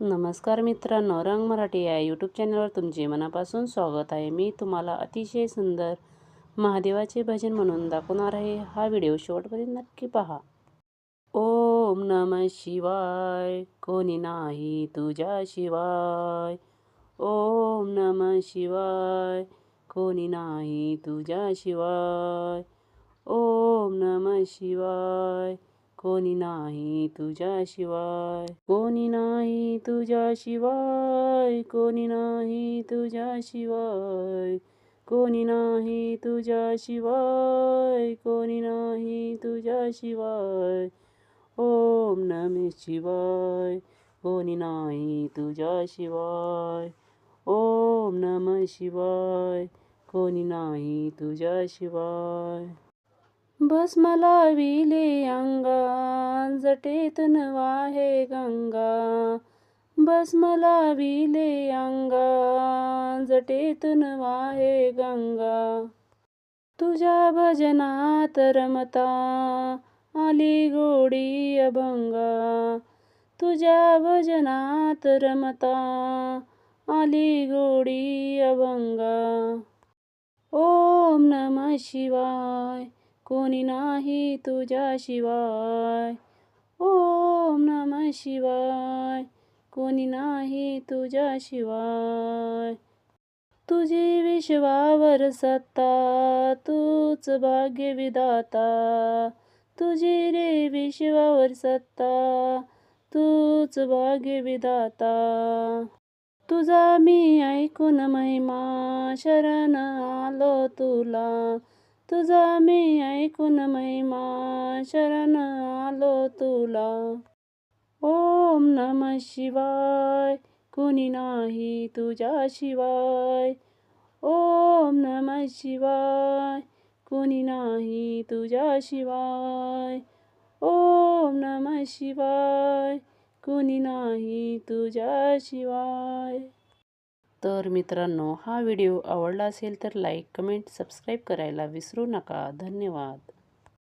नमस्कार मित्रांनो, रंग मराठी या यूट्यूब चॅनलवर तुमचे मनापासून स्वागत आहे. मी तुम्हाला अतिशय सुंदर महादेवाचे भजन म्हणून दाखवणार आहे. हा व्हिडिओ शेवटपर्यंत नक्की पहा. ओम नमः शिवाय, कोणी नाही तुझ्याशिवाय. ओम नमः शिवाय, कोणी नाही तुझ्याशिवाय. ओम नमः शिवाय, कोणी नाही तुझ्याशिवाय. कोणी नाही तुझ्याशिवाय, कोणी नाही तुझ्याशिवाय. कोणी नाही तुझ्याशिवाय, कोणी नाही तुझ्याशिवाय. ओम नमः शिवाय, कोणी नाही तुझ्याशिवाय. ओम नमः शिवाय, कोणी नाही तुझ्याशिवाय. भस्म लाविले अंगा, जटेतून वाहे गंगा. भस्म लाविले अंगा, जटेतून वाहे गंगा. तुझ्या भजनात रमता आली गोडी अभंगा. तुझ्या भजनात रमता आली गोडी अभंगा. ओम नमः शिवाय, कोणी नाही तुझ्याशिवाय. ओम नमः शिवाय, कोणी नाही तुझ्याशिवाय. तुझी विश्वावर सत्ता, तूच भाग्य विधाता. तुझी रे विश्वावर सत्ता, तूच भाग्य विधाता. तुझा मी ऐकून महिमा, शरण आलो तुला. तुझा मी ऐकून महिमा, शरण आलो तुला. ओम नमः शिवाय, कोणी नाही तुझ्याशिवाय. ओम नमः शिवाय, कोणी नाही तुझ्याशिवाय. ओम नमः शिवाय, कोणी नाही तुझ्याशिवाय. तर मित्रांनो, हा व्हिडिओ आवडला असेल तर लाईक, कमेंट, सबस्क्राईब करायला विसरू नका. धन्यवाद.